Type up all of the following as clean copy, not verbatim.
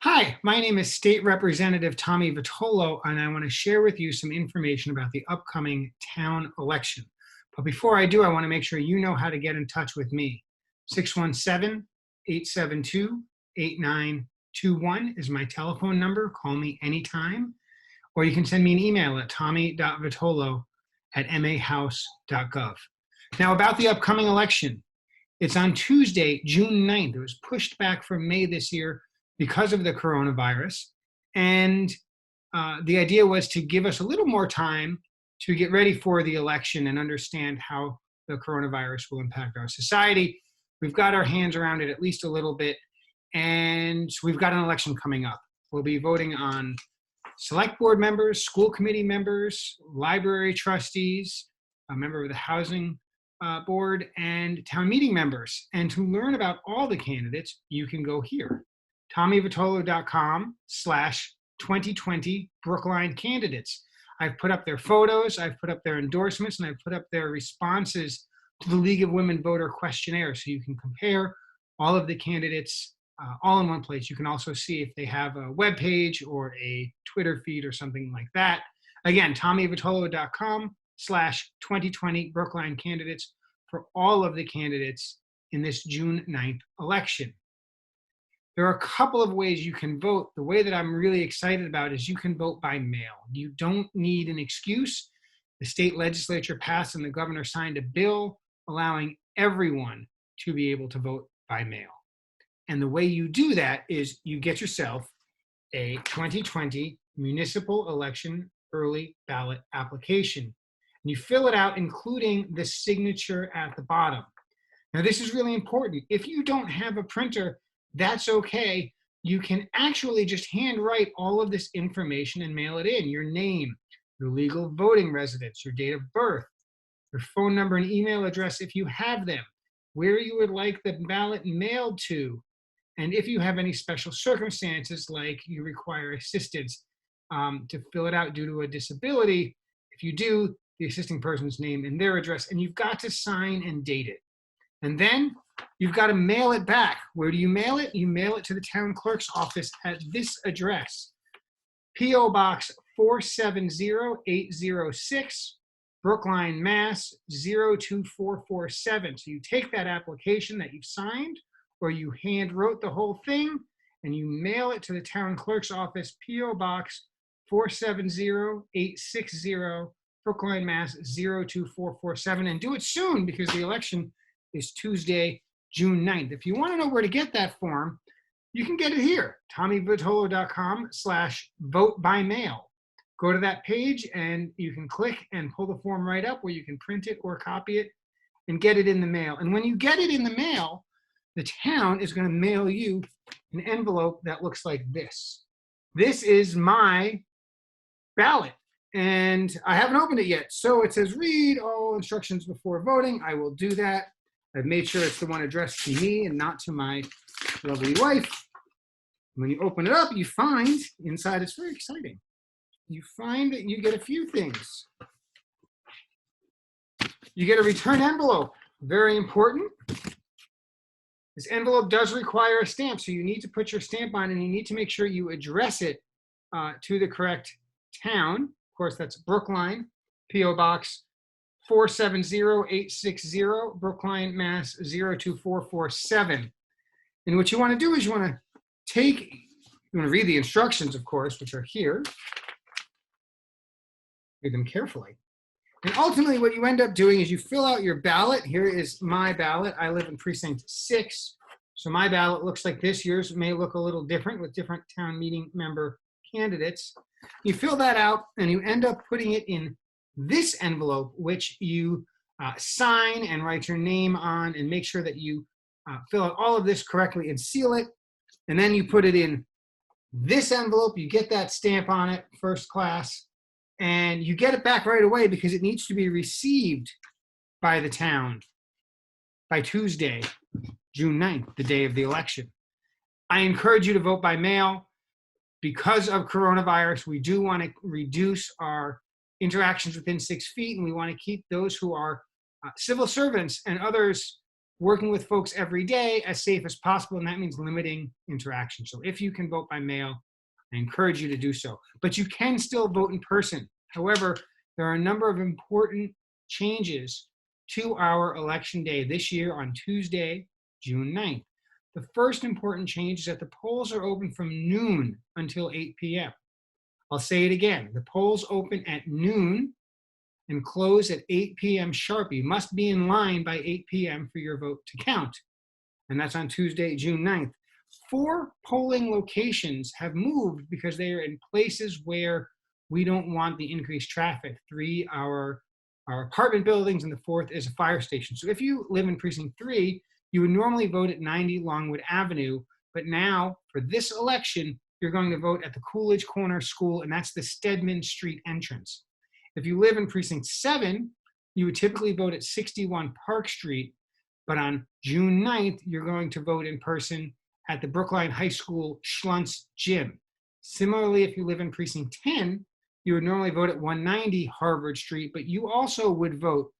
Hi, my name is State Representative Tommy Vitolo, and I want to share with you some information about the upcoming town election. But before I do, I want to make sure you know how to get in touch with me. 617-872-8921 is my telephone number. Call me anytime. Or you can send me an email at tommy.vitolo@mahouse.gov. Now, about the upcoming election, it's on Tuesday, June 9th. It was pushed back from May this year because of the coronavirus. And the idea was to give us a little more time to get ready for the election and understand how the coronavirus will impact our society. We've got our hands around it at least a little bit, and we've got an election coming up. We'll be voting on select board members, school committee members, library trustees, a member of the housing board, and town meeting members. And to learn about all the candidates, you can go here, tommyvitolo.com/2020 Brookline candidates. I've put up their photos, I've put up their endorsements, and I've put up their responses to the League of Women Voter questionnaire, so you can compare all of the candidates all in one place. You can also see if they have a web page or a Twitter feed or something like that. Again, tommyvitolo.com/2020 Brookline candidates for all of the candidates in this June 9th election. There are a couple of ways you can vote. The way that I'm really excited about is you can vote by mail. You don't need an excuse. The state legislature passed and the governor signed a bill allowing everyone to be able to vote by mail. And the way you do that is you get yourself a 2020 municipal election early ballot application. And you fill it out, including the signature at the bottom. Now, this is really important. If you don't have a printer, that's okay. You can actually just handwrite all of this information and mail it in. Your name, your legal voting residence, your date of birth, your phone number and email address if you have them, where you would like the ballot mailed to, and if you have any special circumstances, like you require assistance to fill it out due to a disability. If you do, the assisting person's name and their address, and you've got to sign and date it. And then you've got to mail it back. Where do you mail it? You mail it to the town clerk's office at this address, P.O. Box 470806, Brookline, Mass. 02447. So you take that application that you've signed, or you hand wrote the whole thing, and you mail it to the town clerk's office, P.O. Box 470860, Brookline, Mass. 02447. And do it soon, because the election is Tuesday, June 9th. If you want to know where to get that form, you can get it here, tommyvitolo.com/vote by mail. Go to that page and you can click and pull the form right up, where you can print it or copy it and get it in the mail. And when you get it in the mail, the town is going to mail you an envelope that looks like this. This is my ballot, and I haven't opened it yet. So it says, read all instructions before voting. I will do that. I've made sure it's the one addressed to me and not to my lovely wife. When you open it up, you find inside, it's very exciting. You find that you get a few things. You get a return envelope, very important. This envelope does require a stamp, so you need to put your stamp on, and you need to make sure you address it to the correct town. Of course, that's Brookline, P.O. Box 470860, Brookline, Mass. 02447. And what you want to do is you want to read the instructions, of course, which are here. Read them carefully. And ultimately, what you end up doing is you fill out your ballot. Here is my ballot. I live in precinct 6, so my ballot looks like this. Yours may look a little different with different town meeting member candidates. You fill that out, and you end up putting it in this envelope, which you sign and write your name on, and make sure that you fill out all of this correctly and seal it. And then you put it in this envelope. You get that stamp on it, first class, and you get it back right away, because it needs to be received by the town by Tuesday, June 9th, the day of the election. I encourage you to vote by mail. Because of coronavirus, we do want to reduce our interactions within 6 feet, and we want to keep those who are civil servants and others working with folks every day as safe as possible, and that means limiting interaction. So if you can vote by mail, I encourage you to do so. But you can still vote in person. However, there are a number of important changes to our election day this year on Tuesday, June 9th. The first important change is that the polls are open from noon until 8 p.m. I'll say it again. The polls open at noon and close at 8 p.m. sharp. You must be in line by 8 p.m. for your vote to count. And that's on Tuesday, June 9th. 4 polling locations have moved because they are in places where we don't want the increased traffic. 3 are our apartment buildings, and the 4th is a fire station. So if you live in precinct 3, you would normally vote at 90 Longwood Avenue, but now for this election, you're going to vote at the Coolidge Corner School, and that's the Stedman Street entrance. If you live in precinct 7, you would typically vote at 61 Park Street, but on June 9th, you're going to vote in person at the Brookline High School Schluntz Gym. Similarly, if you live in precinct 10, you would normally vote at 190 Harvard Street, but you also would vote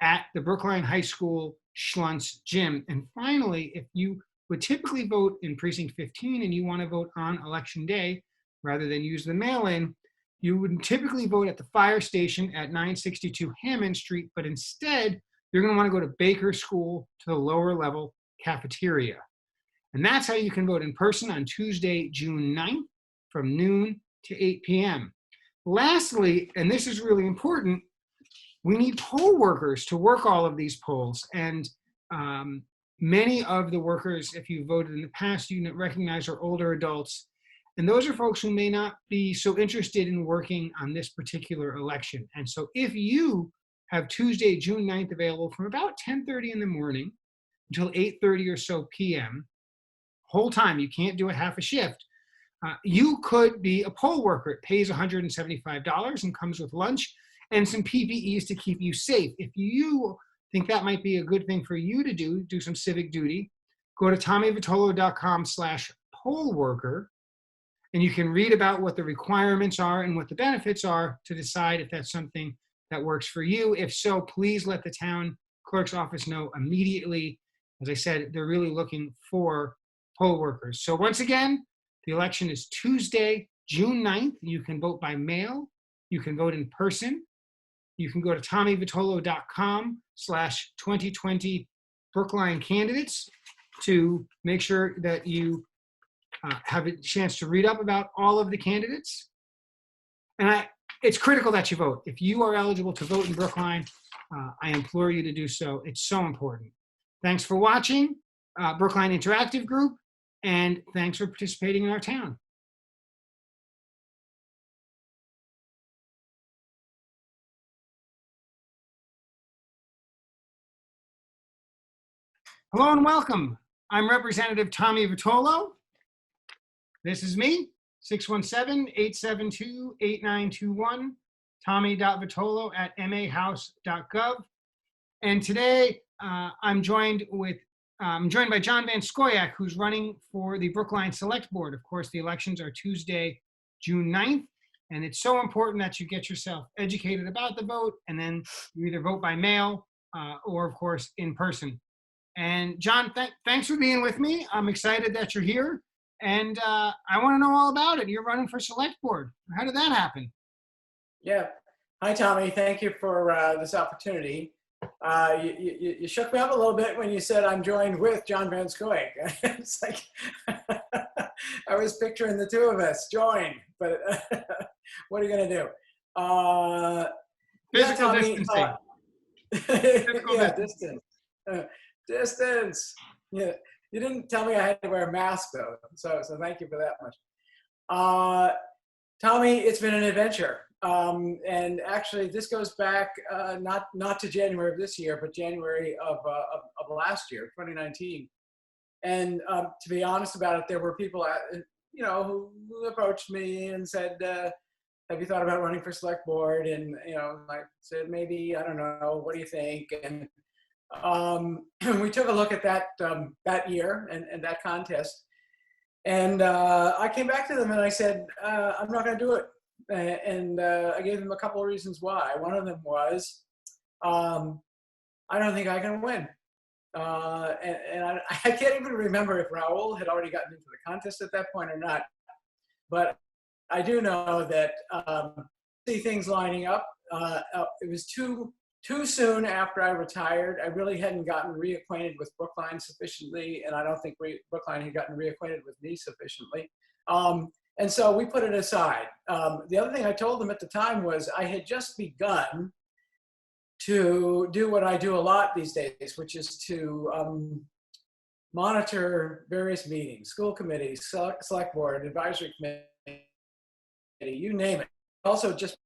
at the Brookline High School Schluntz Gym. And finally, if you would typically vote in precinct 15 and you want to vote on election day rather than use the mail-in, you would typically vote at the fire station at 962 Hammond Street, but instead you're going to want to go to Baker School to the lower level cafeteria. And that's how you can vote in person on Tuesday, June 9th from noon to 8 p.m. Lastly, and this is really important, we need poll workers to work all of these polls. And many of the workers, if you voted in the past, you recognize are older adults. And those are folks who may not be so interested in working on this particular election. And so if you have Tuesday, June 9th available from about 10:30 in the morning until 8:30 or so p.m., whole time, you can't do a half a shift, you could be a poll worker. It pays $175 and comes with lunch and some PPEs to keep you safe. If you think that might be a good thing for you to do some civic duty, go to tommyvitolo.com/poll worker, and you can read about what the requirements are and what the benefits are to decide if that's something that works for you. If so, please let the town clerk's office know immediately. As I said, they're really looking for poll workers. So once again, the election is Tuesday, June 9th. You can vote by mail. You can vote in person. You can go to tommyvitolo.com/2020 Brookline candidates to make sure that you have a chance to read up about all of the candidates. And it's critical that you vote. If you are eligible to vote in Brookline, I implore you to do so. It's so important. Thanks for watching Brookline Interactive Group, and thanks for participating in our town. Hello and welcome. I'm Representative Tommy Vitolo. This is me, 617-872-8921, tommy.vitolo@mahouse.gov. And today I'm joined by John VanScoyoc, who's running for the Brookline Select Board. Of course, the elections are Tuesday, June 9th, and it's so important that you get yourself educated about the vote, and then you either vote by mail or, of course, in person. And John, thanks for being with me. I'm excited that you're here, and I want to know all about it. You're running for Select Board. How did that happen? Yeah. Hi, Tommy. Thank you for this opportunity. You shook me up a little bit when you said I'm joined with John VanScoyoc. It's like I was picturing the two of us joined, but what are you going to do? Physical distancing. Yeah, distance. Distance. Yeah, you didn't tell me I had to wear a mask though, so thank you for that much. Tommy, it's been an adventure. And actually, this goes back not to January of this year, but January of last year, 2019. And to be honest about it, there were people, who approached me and said, "Have you thought about running for Select Board?" And I said, "Maybe, I don't know. What do you think?" And we took a look at that year and that contest. And I came back to them and I said, "I'm not going to do it." And I gave them a couple of reasons why. One of them was, I don't think I can win. And I can't even remember if Raul had already gotten into the contest at that point or not. But I do know that see things lining up. It was too soon after I retired. I really hadn't gotten reacquainted with Brookline sufficiently, and I don't think Brookline had gotten reacquainted with me sufficiently. And so we put it aside. The other thing I told them at the time was I had just begun to do what I do a lot these days, which is to monitor various meetings, school committees, select board, advisory committee, you name it. Also just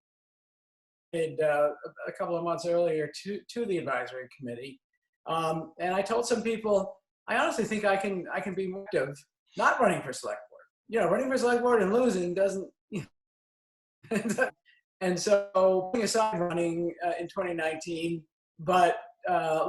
made a couple of months earlier to the advisory committee. And I told some people, I honestly think I can be more active not running for select board. You know, running for select board and losing doesn't, you know, and so putting aside running in 2019, but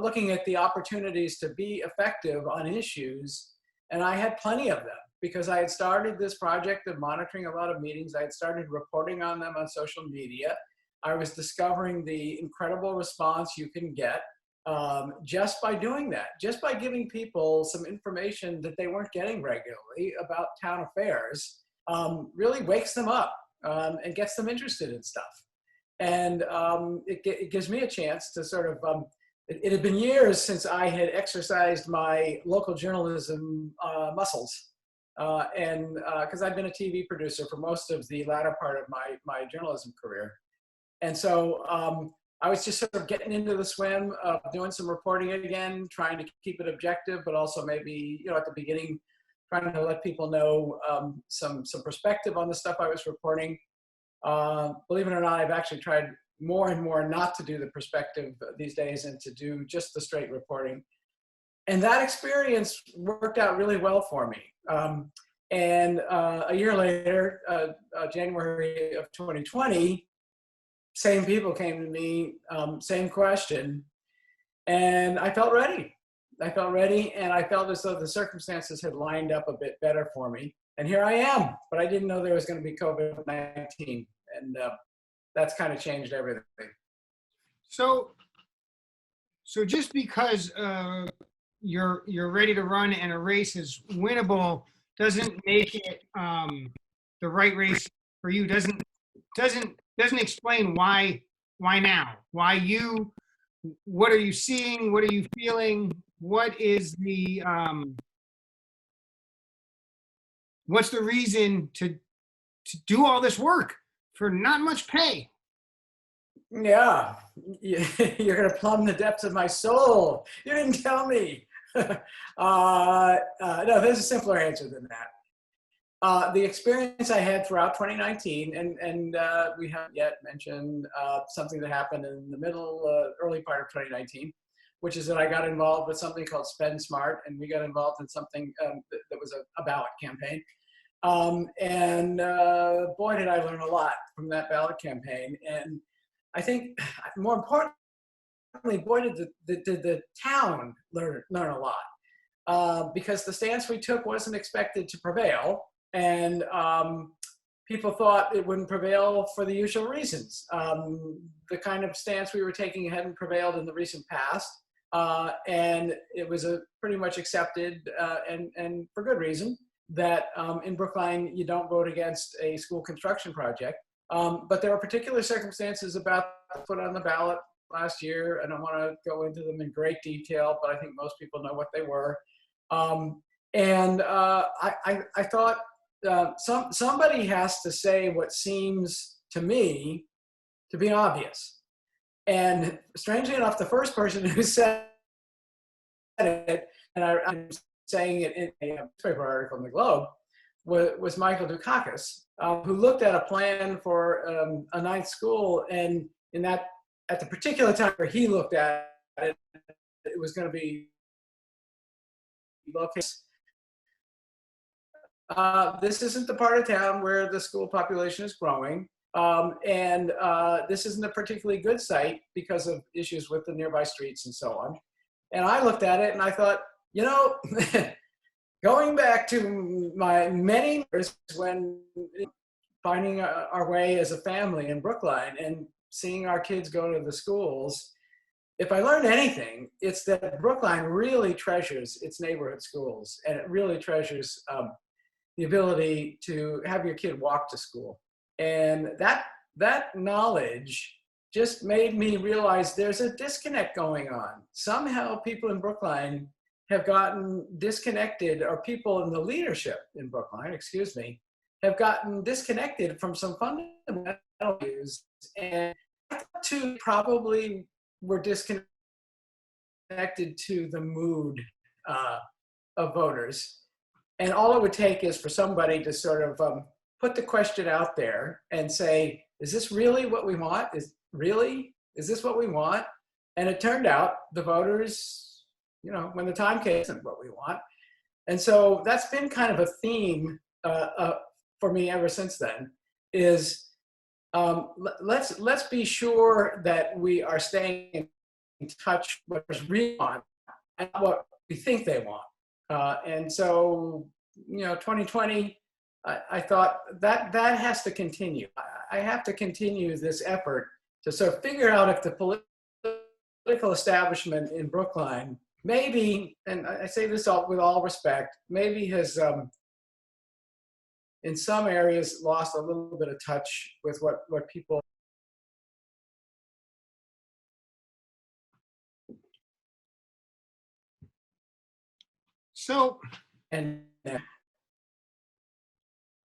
looking at the opportunities to be effective on issues, and I had plenty of them because I had started this project of monitoring a lot of meetings. I had started reporting on them on social media. I was discovering the incredible response you can get just by doing that, just by giving people some information that they weren't getting regularly about town affairs, really wakes them up and gets them interested in stuff. And it gives me a chance to sort of, it had been years since I had exercised my local journalism muscles. And because I've been a TV producer for most of the latter part of my journalism career. And so I was just sort of getting into the swim of doing some reporting again, trying to keep it objective, but also maybe, you know, at the beginning, trying to let people know some perspective on the stuff I was reporting. Believe it or not, I've actually tried more and more not to do the perspective these days and to do just the straight reporting. And that experience worked out really well for me. And a year later, January of 2020, same people came to me, same question, and I felt ready. I felt ready, and I felt as though the circumstances had lined up a bit better for me. And here I am, but I didn't know there was going to be COVID-19, and that's kind of changed everything. So just because you're ready to run and a race is winnable doesn't make it the right race for you. Doesn't explain why now? Why you? What are you seeing? What are you feeling? What is the what's the reason to do all this work for not much pay? Yeah, you're gonna plumb the depths of my soul. You didn't tell me. No, there's a simpler answer than that. The experience I had throughout 2019, and we haven't yet mentioned something that happened in the early part of 2019, which is that I got involved with something called Spend Smart, and we got involved in something that was a ballot campaign. And boy, did I learn a lot from that ballot campaign. And I think more importantly, boy, did the town learn a lot. Because the stance we took wasn't expected to prevail. And people thought it wouldn't prevail for the usual reasons. The kind of stance we were taking hadn't prevailed in the recent past. And it was pretty much accepted, and for good reason, that in Brookline, you don't vote against a school construction project. But there were particular circumstances about the put on the ballot last year. I don't want to go into them in great detail, but I think most people know what they were. And I thought somebody has to say what seems to me to be obvious. And strangely enough, the first person who said it, and I'm saying it in a newspaper article in the Globe, was Michael Dukakis, who looked at a plan for a ninth school, and at the particular time where he looked at it, it was going to be located. This isn't the part of town where the school population is growing, and this isn't a particularly good site because of issues with the nearby streets and so on. And I looked at it and I thought, you know, going back to my many years when finding our way as a family in Brookline and seeing our kids go to the schools, if I learned anything, it's that Brookline really treasures its neighborhood schools, and it really treasures the ability to have your kid walk to school. And that knowledge just made me realize there's a disconnect going on. Somehow people in Brookline have gotten disconnected, or people in the leadership in Brookline, excuse me, have gotten disconnected from some fundamental values. And I thought too, probably were disconnected to the mood of voters. And all it would take is for somebody to sort of put the question out there and say, is this really what we want? Is this what we want? And it turned out the voters, you know, when the time came, isn't what we want. And so that's been kind of a theme for me ever since then, is let's be sure that we are staying in touch with what is really want and what we think they want. And so, you know, 2020, I thought that has to continue. I have to continue this effort to sort of figure out if the political establishment in Brookline maybe, and I say this with all respect, maybe has in some areas lost a little bit of touch with what people. So, And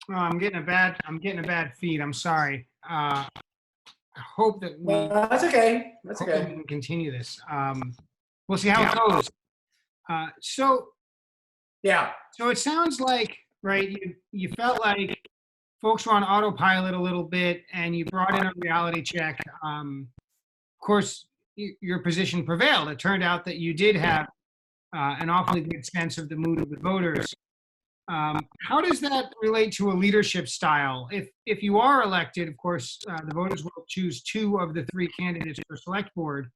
I'm getting a bad feed. I'm sorry. I hope that we. that's okay. That's hope that okay. we can continue this. We'll see how it goes. So Yeah. So it sounds like, right, you felt like folks were on autopilot a little bit, and you brought in a reality check. Of course, your position prevailed. It turned out that you did have an awfully good sense of the mood of the voters. How does that relate to a leadership style? If you are elected, of course, the voters will choose 2 of the 3 candidates for select board.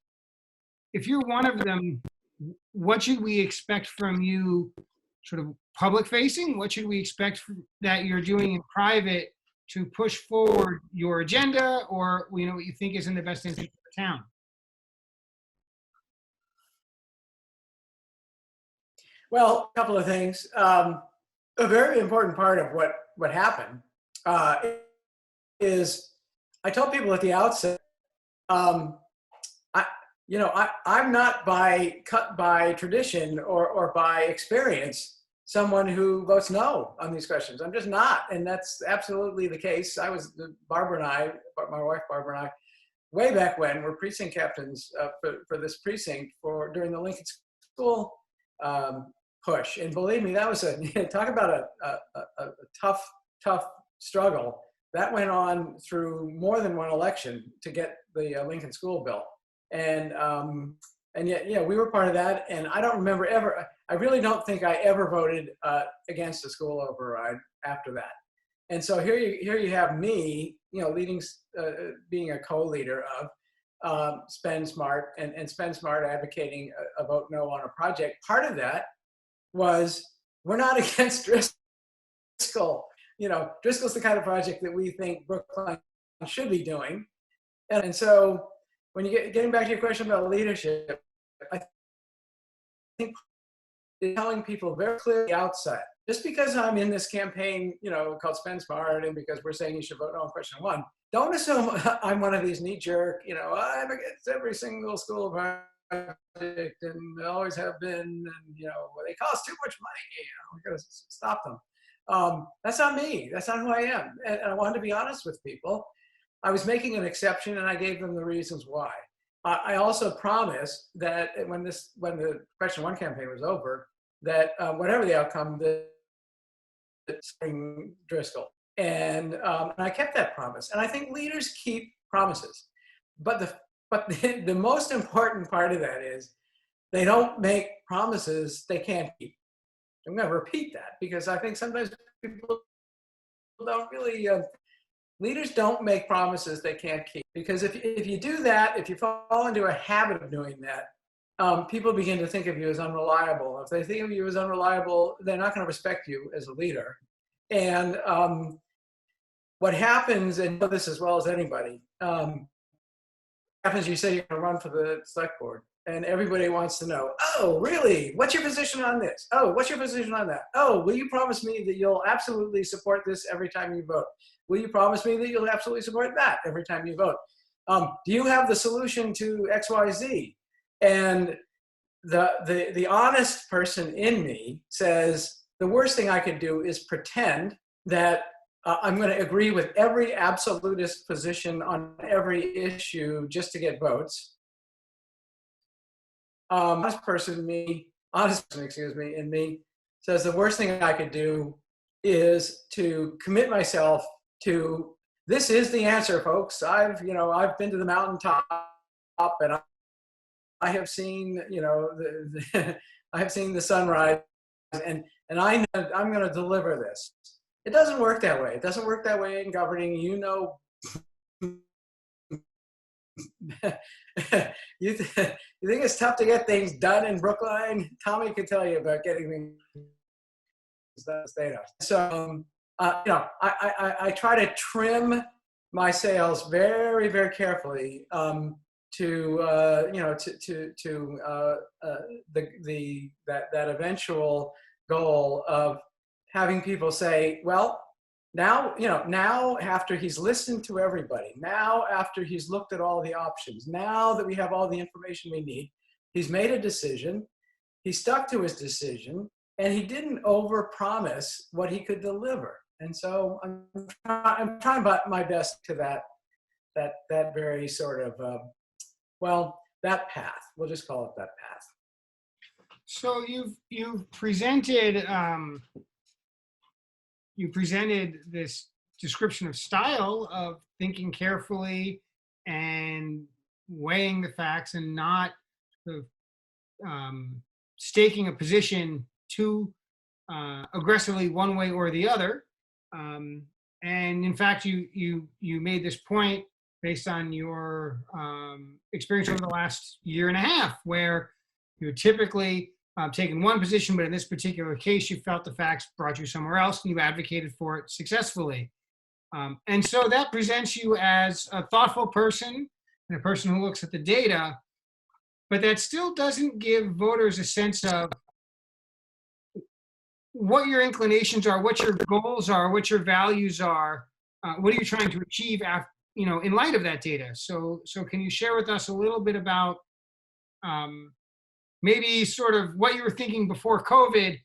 If you're one of them, what should we expect from you, sort of public facing? What should we expect that you're doing in private to push forward your agenda, or what you think is in the best interest of the town? Well, a couple of things. A very important part of what happened is I told people at the outset, I'm not cut by tradition or by experience someone who votes no on these questions. I'm just not, and that's absolutely the case. Barbara and I, my wife Barbara and I, way back when, were precinct captains for this precinct during the Lincoln School push. And believe me, that was talk about a tough struggle. That went on through more than one election to get the Lincoln School bill. And yet, we were part of that. And I don't remember I really don't think I ever voted against a school override after that. And so here you have me, leading, being a co-leader of Spend Smart and Spend Smart advocating a vote no on a project. Part of that was, we're not against Driscoll. Driscoll's the kind of project that we think Brookline should be doing. And so when you getting back to your question about leadership, I think telling people very clearly outside, just because I'm in this campaign, called Spend Smart, and because we're saying you should vote no on question 1, don't assume I'm one of these knee-jerk, I'm against every single school project and always have been, and they cost too much money, we gotta stop them. That's not me. That's not who I am. And I wanted to be honest with people. I was making an exception, and I gave them the reasons why. I also promised that when the question 1 campaign was over, that whatever the outcome, that Driscoll. And I kept that promise. And I think leaders keep promises. But the most important part of that is they don't make promises they can't keep. I'm going to repeat that, because I think sometimes people don't really, leaders don't make promises they can't keep. Because if you do that, if you fall into a habit of doing that, people begin to think of you as unreliable. If they think of you as unreliable, they're not going to respect you as a leader. And what happens, and you know this as well as anybody, happens, you say you're going to run for the select board, and everybody wants to know, oh, really? What's your position on this? Oh, what's your position on that? Oh, will you promise me that you'll absolutely support this every time you vote? Will you promise me that you'll absolutely support that every time you vote? Do you have the solution to X, Y, Z? And the honest person in me says, the worst thing I could do is pretend that I'm going to agree with every absolutist position on every issue just to get votes. Honest person, excuse me, in me says the worst thing I could do is to commit myself to, this is the answer, folks. I've been to the mountaintop, and I have seen, I have seen the sunrise, and I'm going to deliver this. It doesn't work that way. It doesn't work that way in governing. You think it's tough to get things done in Brookline? Tommy could tell you about getting things done in the state house. So, I try to trim my sails very, very carefully to that eventual goal of having people say, well, now after he's listened to everybody, now after he's looked at all the options, now that we have all the information we need, he's made a decision, he stuck to his decision, and he didn't overpromise what he could deliver. And so I'm trying my best to that very sort of, that path. We'll just call it that path. So you've presented this description of style of thinking carefully and weighing the facts and not sort of, staking a position too aggressively one way or the other. And in fact, you made this point based on your experience over the last year and a half, where you're typically taken one position, but in this particular case, you felt the facts brought you somewhere else and you advocated for it successfully. And so that presents you as a thoughtful person and a person who looks at the data, but that still doesn't give voters a sense of what your inclinations are, what your goals are, what your values are, what are you trying to achieve after, in light of that data. So can you share with us a little bit about maybe sort of what you were thinking before COVID?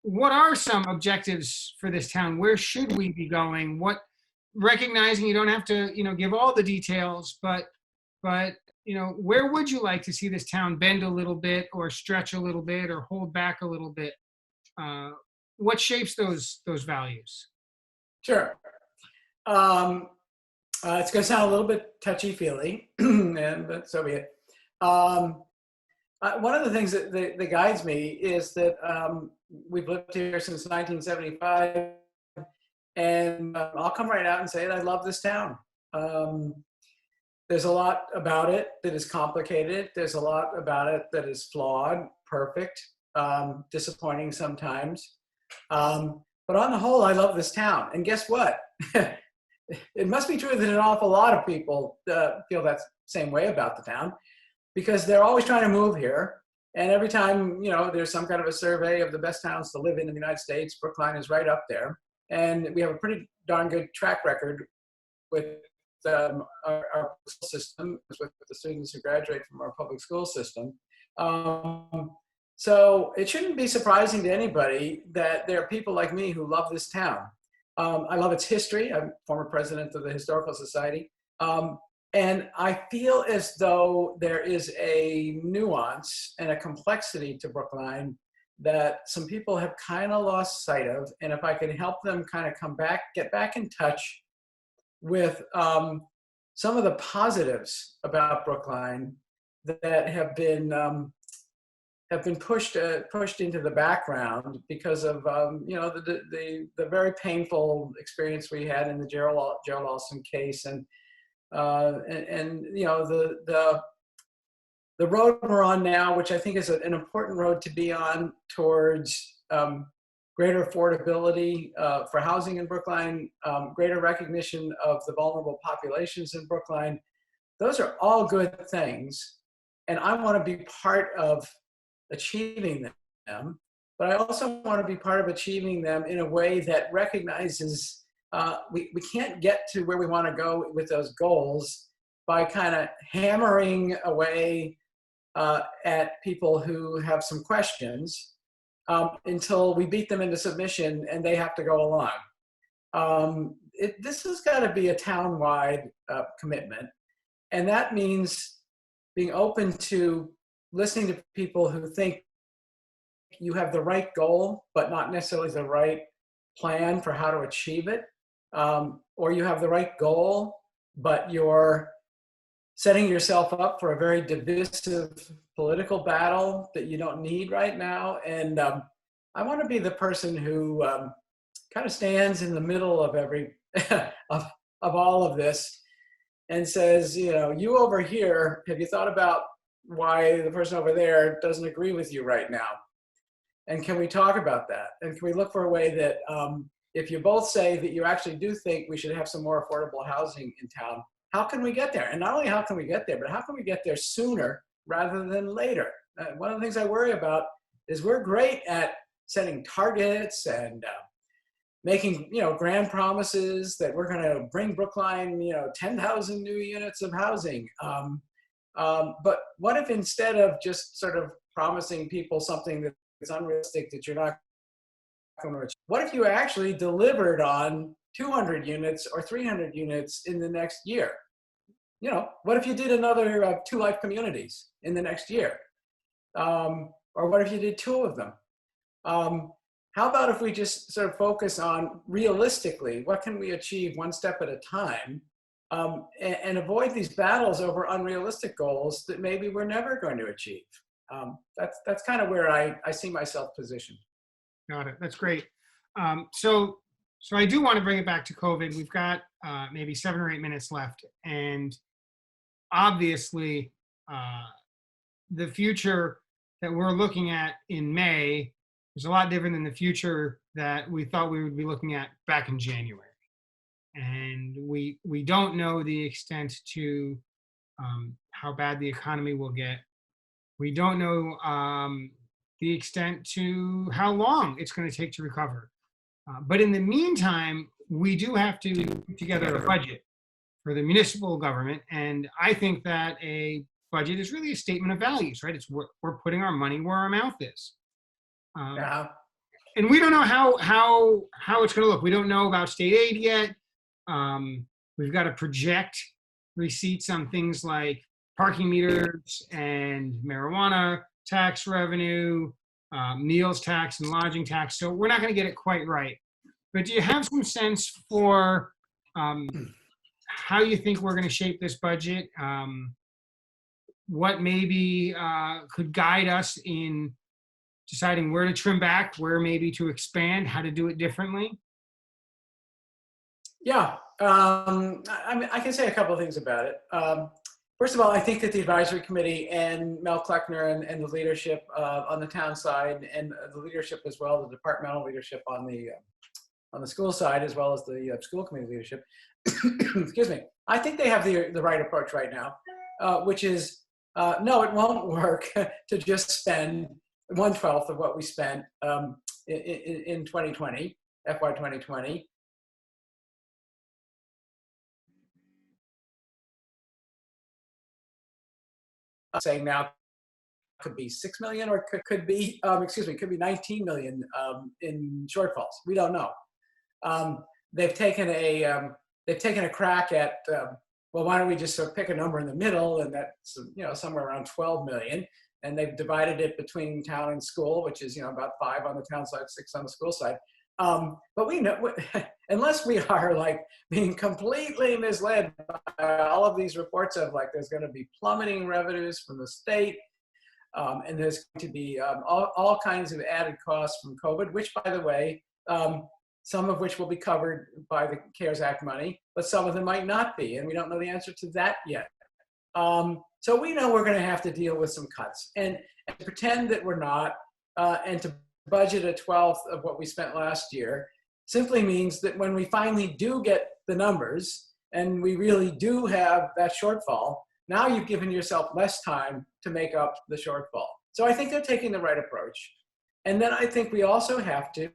What are some objectives for this town? Where should we be going? Recognizing you don't have to, give all the details, but where would you like to see this town bend a little bit or stretch a little bit or hold back a little bit? What shapes those values? Sure. It's going to sound a little bit touchy-feely, but so be it. One of the things that guides me is that we've lived here since 1975, and I'll come right out and say that I love this town. There's a lot about it that is complicated. There's a lot about it that is flawed, perfect, disappointing sometimes. But on the whole, I love this town. And guess what? It must be true that an awful lot of people feel that same way about the town, because they're always trying to move here. And every time, there's some kind of a survey of the best towns to live in the United States, Brookline is right up there. And we have a pretty darn good track record with our school system, with the students who graduate from our public school system. So it shouldn't be surprising to anybody that there are people like me who love this town. I love its history. I'm former president of the Historical Society. And I feel as though there is a nuance and a complexity to Brookline that some people have kind of lost sight of. And if I can help them kind of get back in touch with some of the positives about Brookline that have been pushed into the background because of the very painful experience we had in the Gerald Alston case, and the road we're on now, which I think is an important road to be on towards greater affordability for housing in Brookline, greater recognition of the vulnerable populations in Brookline, those are all good things. And I want to be part of achieving them, but I also want to be part of achieving them in a way that recognizes we can't get to where we want to go with those goals by kind of hammering away at people who have some questions until we beat them into submission and they have to go along. This has got to be a town-wide commitment. And that means being open to listening to people who think you have the right goal, but not necessarily the right plan for how to achieve it. Or you have the right goal, but you're setting yourself up for a very divisive political battle that you don't need right now. And I want to be the person who kind of stands in the middle of of all of this and says, you over here, have you thought about why the person over there doesn't agree with you right now? And can we talk about that? And can we look for a way that if you both say that you actually do think we should have some more affordable housing in town, how can we get there? And not only how can we get there, but how can we get there sooner rather than later? One of the things I worry about is we're great at setting targets and making grand promises that we're going to bring Brookline 10,000 new units of housing. But what if instead of just sort of promising people something that's unrealistic that you're not going to achieve, what if you actually delivered on 200 units or 300 units in the next year? What if you did another 2 life communities in the next year? Or what if you did 2 of them? How about if we just sort of focus on realistically, what can we achieve one step at a time, and avoid these battles over unrealistic goals that maybe we're never going to achieve? That's kind of where I see myself positioned. Got it. That's great. So I do want to bring it back to COVID. We've got maybe 7 or 8 minutes left. And obviously, the future that we're looking at in May is a lot different than the future that we thought we would be looking at back in January. And we don't know the extent to how bad the economy will get. We don't know the extent to how long it's going to take to recover. But in the meantime, we do have to put together a budget for the municipal government. And I think that a budget is really a statement of values, right? It's we're putting our money where our mouth is. Yeah. And we don't know how it's going to look. We don't know about state aid yet. We've got to project receipts on things like parking meters and marijuana tax revenue, meals tax and lodging tax. So we're not going to get it quite right. But do you have some sense for how you think we're going to shape this budget? What maybe could guide us in deciding where to trim back, where maybe to expand, how to do it differently? Yeah, I can say a couple of things about it. First of all, I think that the advisory committee and Mel Kleckner and the leadership on the town side, and the leadership as well, the departmental leadership on the school side, as well as the school committee leadership, excuse me, I think they have the right approach right now, which is, no, it won't work to just spend 1/12 of what we spent in 2020, FY 2020. Saying now could be 6 million or could be, could be 19 million in shortfalls. We don't know. They've taken a crack at, well, why don't we just sort of pick a number in the middle, and that's somewhere around 12 million. And they've divided it between town and school, which is about 5 on the town side, 6 on the school side. But we know, unless we are like being completely misled by all of these reports of like there's going to be plummeting revenues from the state, and there's going to be all kinds of added costs from COVID, which, by the way, some of which will be covered by the CARES Act money, but some of them might not be, and we don't know the answer to that yet. So we know we're going to have to deal with some cuts, and to pretend that we're not, and to budget a 1/12 of what we spent last year simply means that when we finally do get the numbers and we really do have that shortfall, now you've given yourself less time to make up the shortfall. So I think they're taking the right approach. And then I think we also have to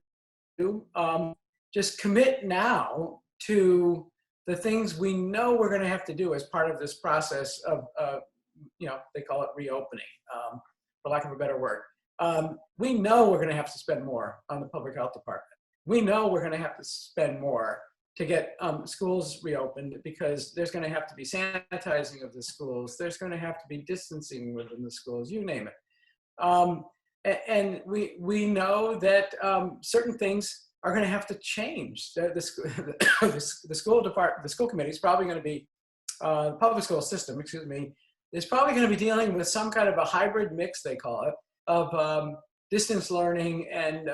just commit now to the things we know we're going to have to do as part of this process of, they call it reopening, for lack of a better word. We know we're going to have to spend more on the public health department. We know we're going to have to spend more to get schools reopened, because there's going to have to be sanitizing of the schools. There's going to have to be distancing within the schools, you name it. And we know that certain things are going to have to change. The school department, the school committee is probably going to be, the public school system, excuse me, is probably going to be dealing with some kind of a hybrid mix, they call it, of distance learning and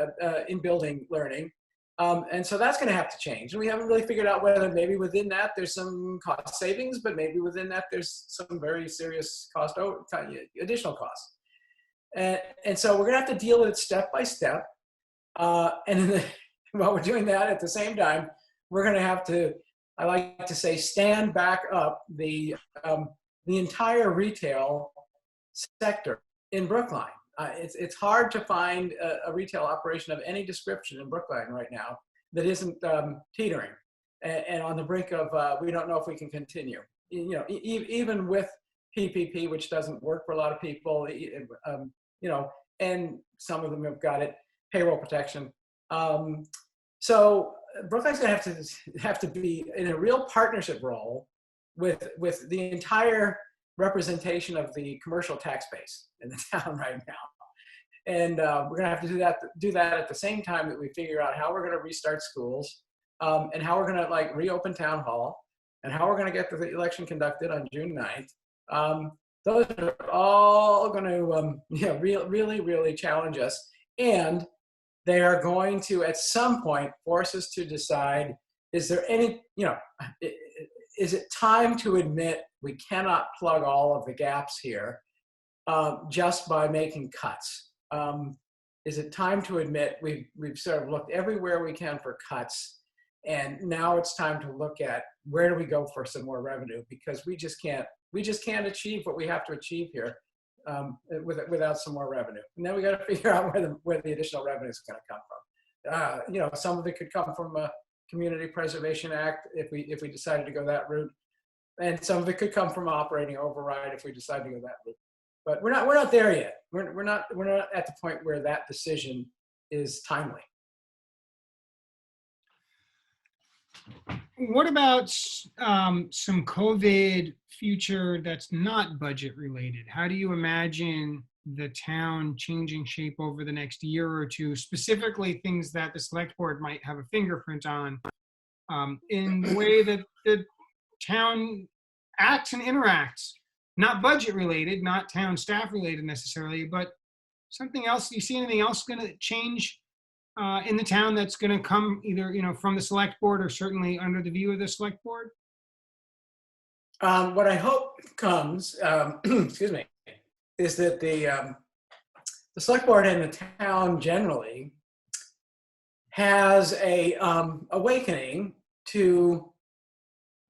in-building learning. And so that's going to have to change. And we haven't really figured out whether maybe within that there's some cost savings, but maybe within that there's some very serious additional costs. And so we're going to have to deal with it step by step. While we're doing that at the same time, we're going to have to, I like to say, stand back up the entire retail sector in Brookline. It's hard to find a retail operation of any description in Brookline right now that isn't teetering and on the brink of we don't know if we can continue. Even with PPP, which doesn't work for a lot of people, and some of them have got it, payroll protection. So Brookline's going to have to be in a real partnership role with the entire representation of the commercial tax base in the town right now. And we're going to have to do that at the same time that we figure out how we're going to restart schools, and how we're going to reopen town hall, and how we're going to get the election conducted on June 9th. Those are all going to really, really challenge us. And they are going to, at some point, force us to decide, is there any, is it time to admit we cannot plug all of the gaps here just by making cuts? Is it time to admit we've sort of looked everywhere we can for cuts, and now it's time to look at where do we go for some more revenue, because we just can't achieve what we have to achieve here without some more revenue. And then we got to figure out where the additional revenue is going to come from. Some of it could come from a Community Preservation Act if we decided to go that route, and some of it could come from operating override if we decide to go that route. But we're not there yet. We're not at the point where that decision is timely. What about some COVID future that's not budget related? How do you imagine the town changing shape over the next year or two, specifically things that the select board might have a fingerprint on, in the way that the town acts and interacts? Not budget related, not town staff related necessarily, but something else. Do you see anything else going to change in the town that's going to come either from the select board or certainly under the view of the select board? What I hope comes, excuse me, is that the select board and the town generally has a awakening to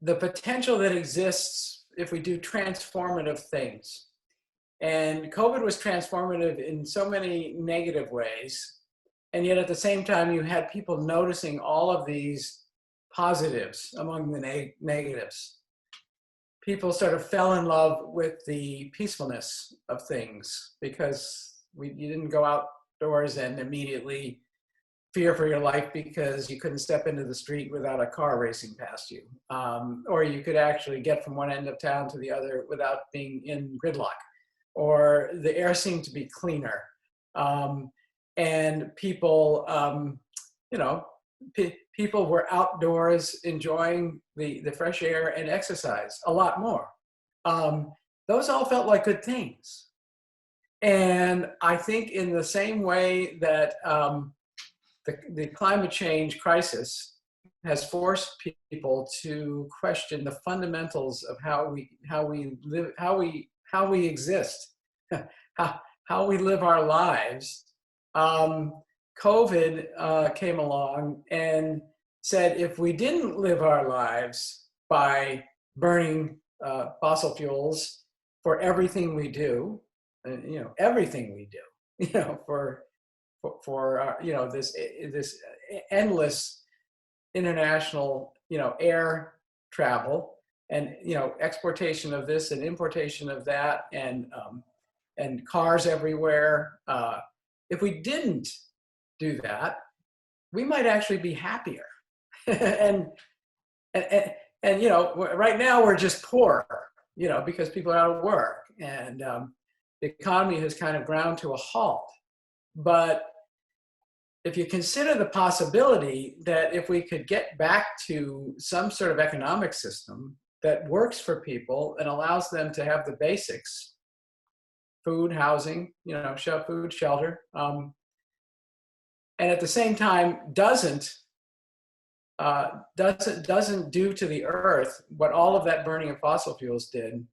the potential that exists if we do transformative things. And COVID was transformative in so many negative ways. And yet at the same time, you had people noticing all of these positives among the negatives. People sort of fell in love with the peacefulness of things because you didn't go outdoors and immediately fear for your life because you couldn't step into the street without a car racing past you. Or you could actually get from one end of town to the other without being in gridlock. Or the air seemed to be cleaner. And people, people were outdoors enjoying the fresh air and exercise a lot more. Those all felt like good things. And I think in the same way that the climate change crisis has forced people to question the fundamentals of how we live, how we exist, how we live our lives. COVID came along and said, if we didn't live our lives by burning fossil fuels for everything we do, everything we do, for this endless international, air travel, and exportation of this and importation of that, and cars everywhere. If we didn't do that, we might actually be happier. and, and right now we're just poor, because people are out of work, and the economy has kind of ground to a halt. But if you consider the possibility that if we could get back to some sort of economic system that works for people and allows them to have the basics, food, housing, food, shelter, and at the same time doesn't do to the earth what all of that burning of fossil fuels did,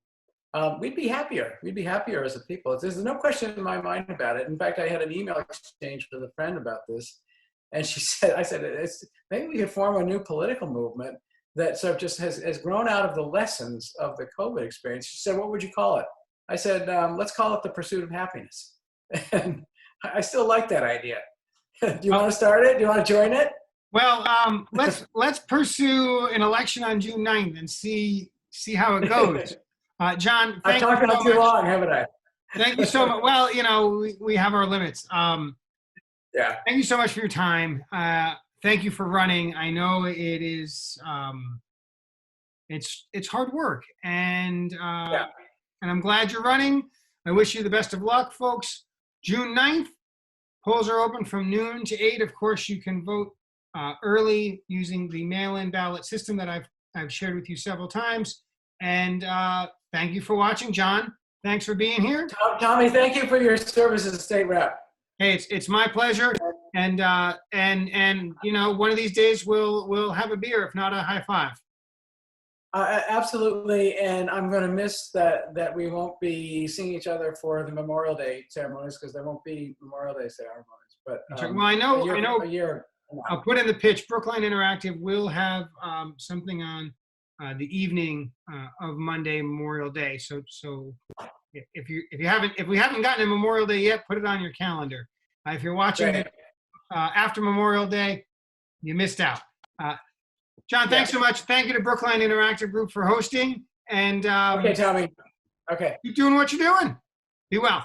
we'd be happier. We'd be happier as a people. There's no question in my mind about it. In fact, I had an email exchange with a friend about this, and I said, maybe we could form a new political movement that sort of just has grown out of the lessons of the COVID experience. She said, what would you call it? I said, let's call it the pursuit of happiness. And I still like that idea. Do you want to start it? Do you want to join it? Well, let's pursue an election on June 9th and see how it goes. John, I've talked about too long, haven't I? Thank you so much. Well, we have our limits. Yeah. Thank you so much for your time. Thank you for running. I know it is. It's hard work, and I'm glad you're running. I wish you the best of luck, folks. June 9th, polls are open from noon to 8. Of course, you can vote early using the mail-in ballot system that I've shared with you several times. And thank you for watching, John. Thanks for being here. Tommy, thank you for your service as a state rep. Hey, it's my pleasure. And one of these days we'll have a beer, if not a high five. Absolutely, and I'm going to miss that we won't be seeing each other for the Memorial Day ceremonies, because there won't be Memorial Day ceremonies. But well, I know. A year. I'll put in the pitch. Brookline Interactive will have something on the evening of Monday, Memorial Day. So if we haven't gotten a Memorial Day yet, put it on your calendar. If you're watching it after Memorial Day, you missed out. John, thanks so much. Thank you to Brookline Interactive Group for hosting. And okay, Tommy. Okay. Keep doing what you're doing. Be well.